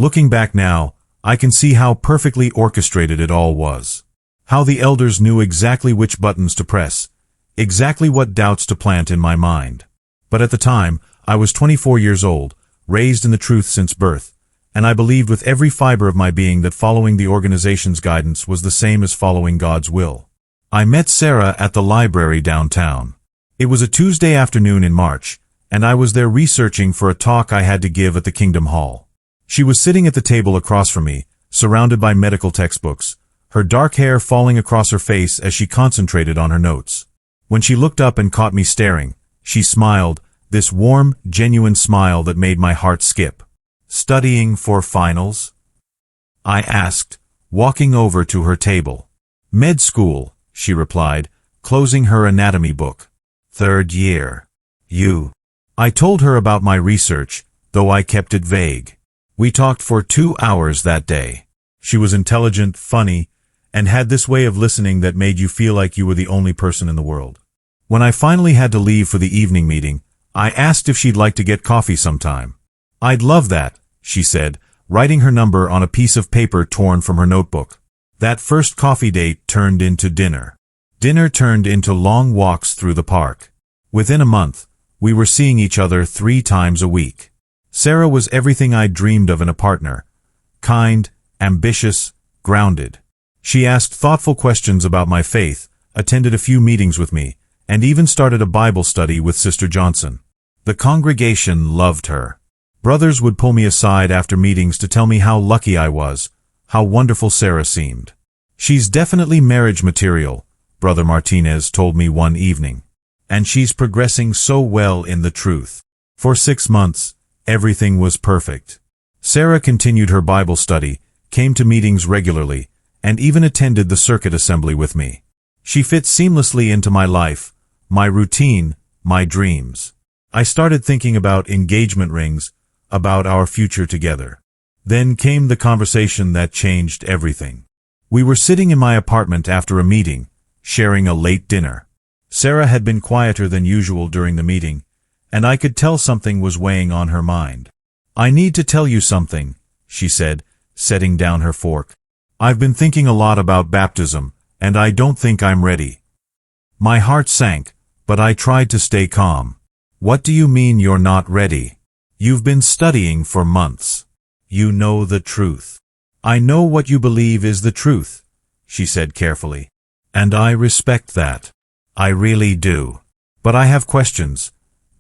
Looking back now, I can see how perfectly orchestrated it all was. How the elders knew exactly which buttons to press, exactly what doubts to plant in my mind. But at the time, I was 24 years old, raised in the truth since birth, and I believed with every fiber of my being that following the organization's guidance was the same as following God's will. I met Sarah at the library downtown. It was a Tuesday afternoon in March, and I was there researching for a talk I had to give at the Kingdom Hall. She was sitting at the table across from me, surrounded by medical textbooks, her dark hair falling across her face as she concentrated on her notes. When she looked up and caught me staring, she smiled, this warm, genuine smile that made my heart skip. "Studying for finals?" I asked, walking over to her table. "Med school," she replied, closing her anatomy book. "Third year." "You?" I told her about my research, though I kept it vague. We talked for 2 hours that day. She was intelligent, funny, and had this way of listening that made you feel like you were the only person in the world. When I finally had to leave for the evening meeting, I asked if she'd like to get coffee sometime. "I'd love that," she said, writing her number on a piece of paper torn from her notebook. That first coffee date turned into dinner. Dinner turned into long walks through the park. Within a month, we were seeing each other 3 times a week. Sarah was everything I dreamed of in a partner. Kind, ambitious, grounded. She asked thoughtful questions about my faith, attended a few meetings with me, and even started a Bible study with Sister Johnson. The congregation loved her. Brothers would pull me aside after meetings to tell me how lucky I was, how wonderful Sarah seemed. "She's definitely marriage material," Brother Martinez told me one evening. "And she's progressing so well in the truth." For 6 months, everything was perfect. Sarah continued her Bible study, came to meetings regularly, and even attended the circuit assembly with me. She fit seamlessly into my life, my routine, my dreams. I started thinking about engagement rings, about our future together. Then came the conversation that changed everything. We were sitting in my apartment after a meeting, sharing a late dinner. Sarah had been quieter than usual during the meeting, and I could tell something was weighing on her mind. "I need to tell you something," she said, setting down her fork. "I've been thinking a lot about baptism, and I don't think I'm ready." My heart sank, but I tried to stay calm. "What do you mean you're not ready? You've been studying for months. You know the truth." "I know what you believe is the truth," she said carefully. "And I respect that. I really do. But I have questions,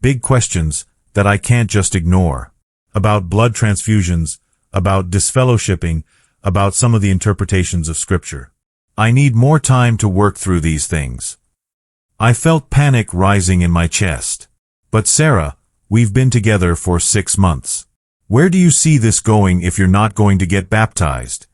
big questions, that I can't just ignore. About blood transfusions, about disfellowshipping, about some of the interpretations of Scripture. I need more time to work through these things." I felt panic rising in my chest. "But Sarah, we've been together for 6 months. Where do you see this going if you're not going to get baptized?"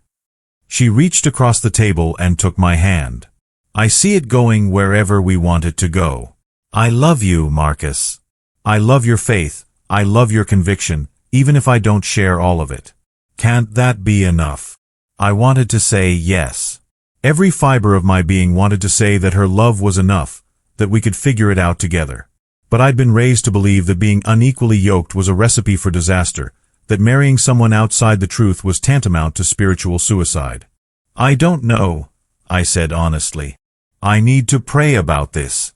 She reached across the table and took my hand. "I see it going wherever we want it to go. I love you, Marcus. I love your faith, I love your conviction, even if I don't share all of it. Can't that be enough?" I wanted to say yes. Every fiber of my being wanted to say that her love was enough, that we could figure it out together. But I'd been raised to believe that being unequally yoked was a recipe for disaster, that marrying someone outside the truth was tantamount to spiritual suicide. "I don't know," I said honestly. "I need to pray about this."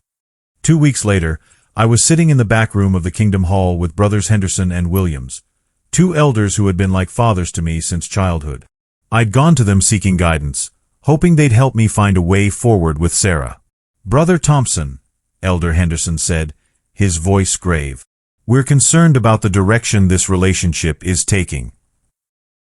2 weeks later, I was sitting in the back room of the Kingdom Hall with Brothers Henderson and Williams, 2 elders who had been like fathers to me since childhood. I'd gone to them seeking guidance, hoping they'd help me find a way forward with Sarah. "Brother Thompson," Elder Henderson said, his voice grave, "we're concerned about the direction this relationship is taking."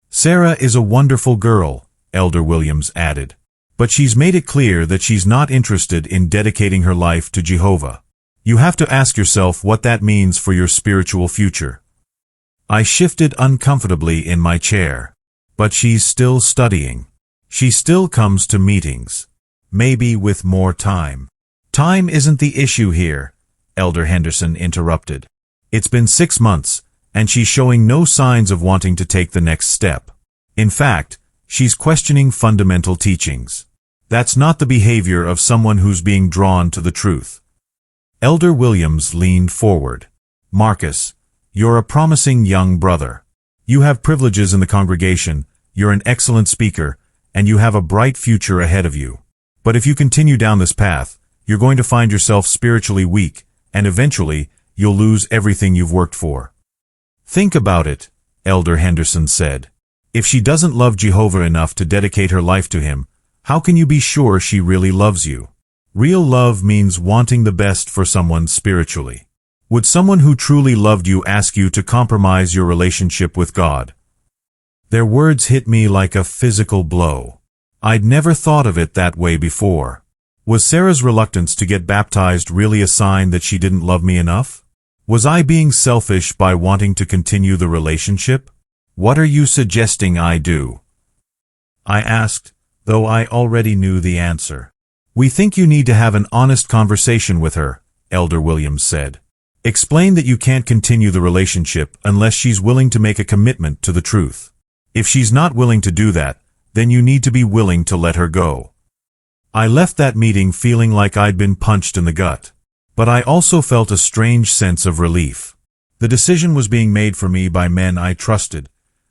"Sarah is a wonderful girl," Elder Williams added, "but she's made it clear that she's not interested in dedicating her life to Jehovah. You have to ask yourself what that means for your spiritual future." I shifted uncomfortably in my chair. "But she's still studying. She still comes to meetings. Maybe with more time." "Time isn't the issue here," Elder Henderson interrupted. "It's been 6 months, and she's showing no signs of wanting to take the next step. In fact, she's questioning fundamental teachings. That's not the behavior of someone who's being drawn to the truth." Elder Williams leaned forward. "Marcus, you're a promising young brother. You have privileges in the congregation, you're an excellent speaker, and you have a bright future ahead of you. But if you continue down this path, you're going to find yourself spiritually weak, and eventually, you'll lose everything you've worked for. Think about it, Elder Henderson said. If she doesn't love Jehovah enough to dedicate her life to him, how can you be sure she really loves you? Real love means wanting the best for someone spiritually. Would someone who truly loved you ask you to compromise your relationship with God? Their words hit me like a physical blow. I'd never thought of it that way before. Was Sarah's reluctance to get baptized really a sign that she didn't love me enough? Was I being selfish by wanting to continue the relationship? What are you suggesting I do? I asked, though I already knew the answer. We think you need to have an honest conversation with her, Elder Williams said. Explain that you can't continue the relationship unless she's willing to make a commitment to the truth. If she's not willing to do that, then you need to be willing to let her go. I left that meeting feeling like I'd been punched in the gut. But I also felt a strange sense of relief. The decision was being made for me by men I trusted,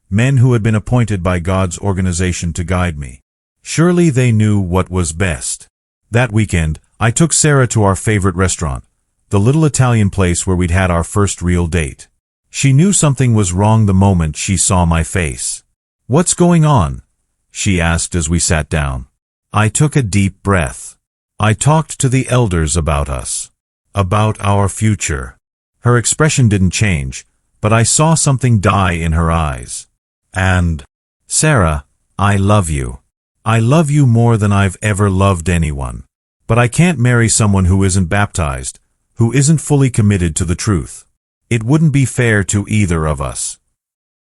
men who had been appointed by God's organization to guide me. Surely they knew what was best. That weekend, I took Sarah to our favorite restaurant, the little Italian place where we'd had our first real date. She knew something was wrong the moment she saw my face. "What's going on?" she asked as we sat down. I took a deep breath. I talked to the elders about us, about our future. Her expression didn't change, but I saw something die in her eyes. And, "Sarah, I love you. I love you more than I've ever loved anyone. But I can't marry someone who isn't baptized, who isn't fully committed to the truth. It wouldn't be fair to either of us."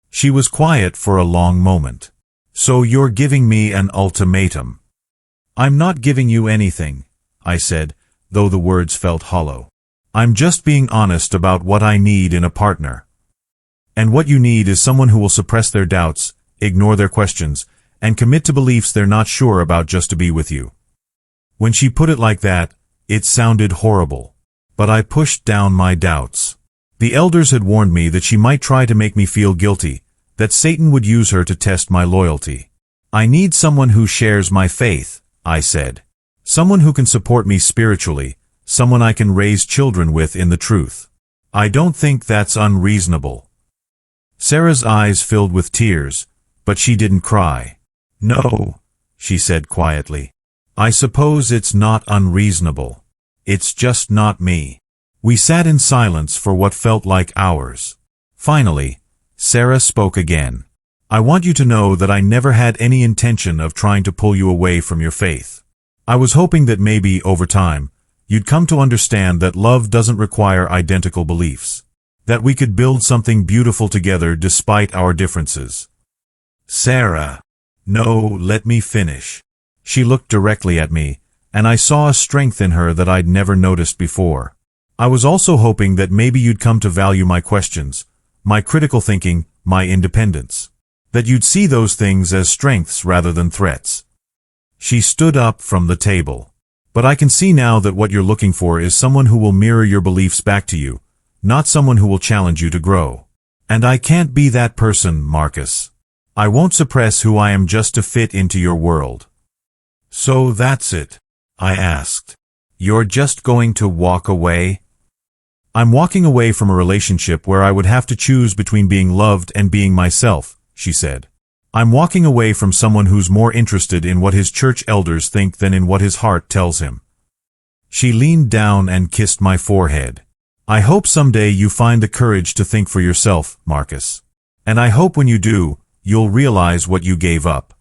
She was quiet for a long moment. "So you're giving me an ultimatum?" "I'm not giving you anything," I said, though the words felt hollow. "I'm just being honest about what I need in a partner. And what you need is someone who will suppress their doubts, ignore their questions, and commit to beliefs they're not sure about just to be with you." When she put it like that, it sounded horrible. But I pushed down my doubts. The elders had warned me that she might try to make me feel guilty, that Satan would use her to test my loyalty. "I need someone who shares my faith," I said. "Someone who can support me spiritually, someone I can raise children with in the truth. I don't think that's unreasonable." Sarah's eyes filled with tears, but she didn't cry. "No," she said quietly. "I suppose it's not unreasonable. It's just not me." We sat in silence for what felt like hours. Finally, Sarah spoke again. "I want you to know that I never had any intention of trying to pull you away from your faith. I was hoping that maybe, over time, you'd come to understand that love doesn't require identical beliefs, that we could build something beautiful together despite our differences." "Sarah." "No, let me finish." She looked directly at me, and I saw a strength in her that I'd never noticed before. "I was also hoping that maybe you'd come to value my questions, my critical thinking, my independence. That you'd see those things as strengths rather than threats." She stood up from the table. "But I can see now that what you're looking for is someone who will mirror your beliefs back to you, not someone who will challenge you to grow. And I can't be that person, Marcus. I won't suppress who I am just to fit into your world." "So that's it?" I asked. "You're just going to walk away?" "I'm walking away from a relationship where I would have to choose between being loved and being myself," she said. "I'm walking away from someone who's more interested in what his church elders think than in what his heart tells him." She leaned down and kissed my forehead. "I hope someday you find the courage to think for yourself, Marcus. And I hope when you do, you'll realize what you gave up."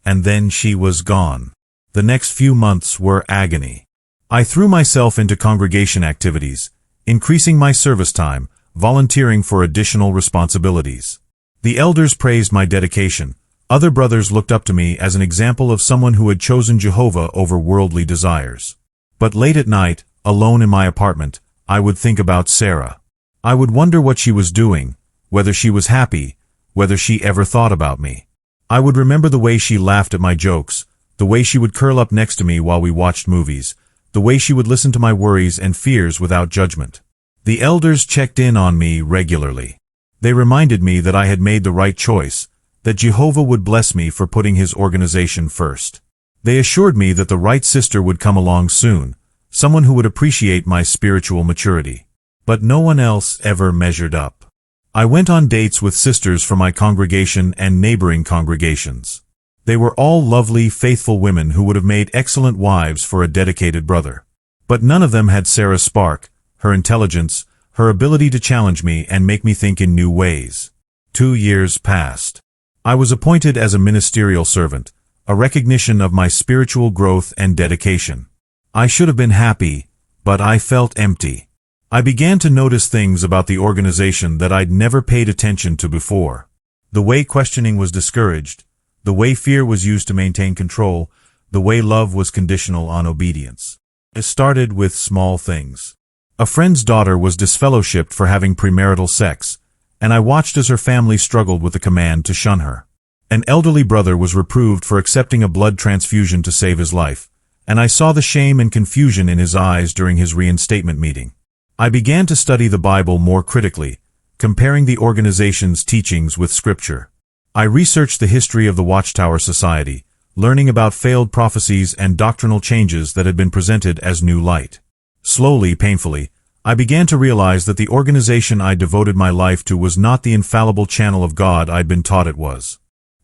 And then she was gone. The next few months were agony. I threw myself into congregation activities, increasing my service time, volunteering for additional responsibilities. The elders praised my dedication. Other brothers looked up to me as an example of someone who had chosen Jehovah over worldly desires. But late at night, alone in my apartment, I would think about Sarah. I would wonder what she was doing, whether she was happy, whether she ever thought about me. I would remember the way she laughed at my jokes, the way she would curl up next to me while we watched movies, the way she would listen to my worries and fears without judgment. The elders checked in on me regularly. They reminded me that I had made the right choice, that Jehovah would bless me for putting his organization first. They assured me that the right sister would come along soon, someone who would appreciate my spiritual maturity. But no one else ever measured up. I went on dates with sisters from my congregation and neighboring congregations. They were all lovely, faithful women who would have made excellent wives for a dedicated brother. But none of them had Sarah's spark, her intelligence, her ability to challenge me and make me think in new ways. 2 years passed. I was appointed as a ministerial servant, a recognition of my spiritual growth and dedication. I should have been happy, but I felt empty. I began to notice things about the organization that I'd never paid attention to before. The way questioning was discouraged, the way fear was used to maintain control, the way love was conditional on obedience. It started with small things. A friend's daughter was disfellowshipped for having premarital sex, and I watched as her family struggled with the command to shun her. An elderly brother was reproved for accepting a blood transfusion to save his life, and I saw the shame and confusion in his eyes during his reinstatement meeting. I began to study the Bible more critically, comparing the organization's teachings with Scripture. I researched the history of the Watchtower Society, learning about failed prophecies and doctrinal changes that had been presented as new light. Slowly, painfully, I began to realize that the organization I devoted my life to was not the infallible channel of God I'd been taught it was.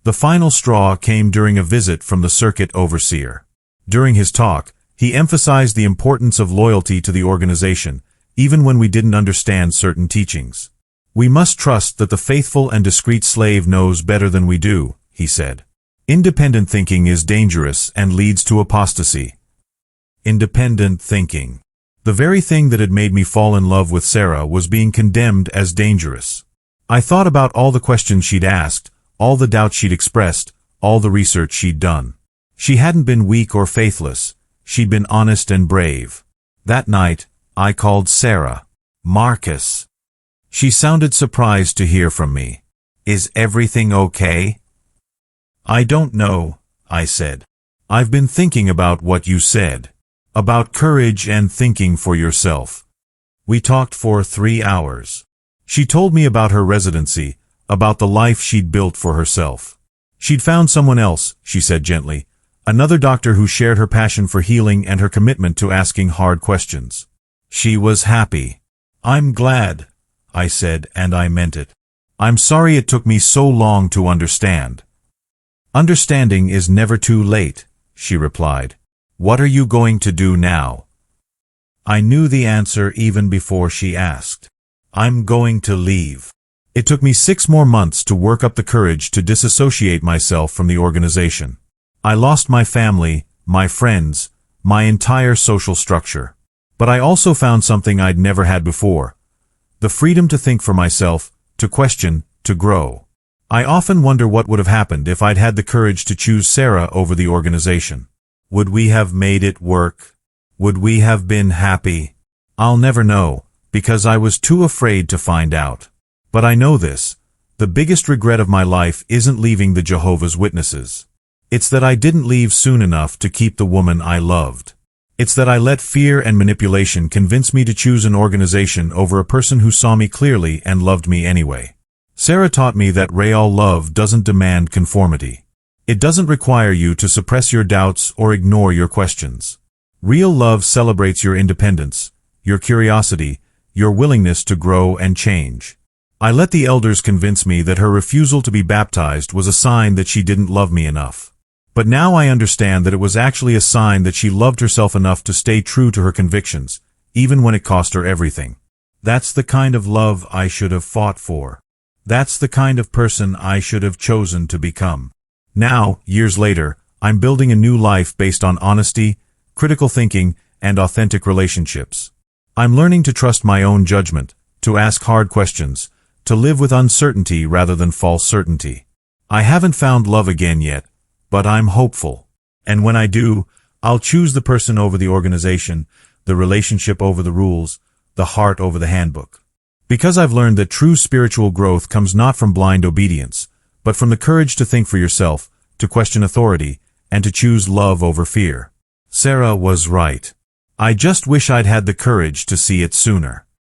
The final straw came during a visit from the circuit overseer. During his talk, he emphasized the importance of loyalty to the organization, even when we didn't understand certain teachings. We must trust that the faithful and discreet slave knows better than we do, he said. Independent thinking is dangerous and leads to apostasy. Independent thinking. The very thing that had made me fall in love with Sarah was being condemned as dangerous. I thought about all the questions she'd asked, all the doubts she'd expressed, all the research she'd done. She hadn't been weak or faithless. She'd been honest and brave. That night, I called Sarah. Marcus. She sounded surprised to hear from me. Is everything okay? I don't know, I said. I've been thinking about what you said. About courage and thinking for yourself. We talked for 3 hours. She told me about her residency, about the life she'd built for herself. She'd found someone else, she said gently, another doctor who shared her passion for healing and her commitment to asking hard questions. She was happy. I'm glad, I said, and I meant it. I'm sorry it took me so long to understand. Understanding is never too late, she replied. What are you going to do now? I knew the answer even before she asked. I'm going to leave. It took me 6 more months to work up the courage to disassociate myself from the organization. I lost my family, my friends, my entire social structure. But I also found something I'd never had before. The freedom to think for myself, to question, to grow. I often wonder what would have happened if I'd had the courage to choose Sarah over the organization. Would we have made it work? Would we have been happy? I'll never know, because I was too afraid to find out. But I know this. The biggest regret of my life isn't leaving the Jehovah's Witnesses. It's that I didn't leave soon enough to keep the woman I loved. It's that I let fear and manipulation convince me to choose an organization over a person who saw me clearly and loved me anyway. Sarah taught me that real love doesn't demand conformity. It doesn't require you to suppress your doubts or ignore your questions. Real love celebrates your independence, your curiosity, your willingness to grow and change. I let the elders convince me that her refusal to be baptized was a sign that she didn't love me enough. But now I understand that it was actually a sign that she loved herself enough to stay true to her convictions, even when it cost her everything. That's the kind of love I should have fought for. That's the kind of person I should have chosen to become. Now, years later, I'm building a new life based on honesty, critical thinking, and authentic relationships. I'm learning to trust my own judgment, to ask hard questions, to live with uncertainty rather than false certainty. I haven't found love again yet, but I'm hopeful. And when I do, I'll choose the person over the organization, the relationship over the rules, the heart over the handbook. Because I've learned that true spiritual growth comes not from blind obedience, but from the courage to think for yourself, to question authority, and to choose love over fear. Sarah was right. I just wish I'd had the courage to see it sooner.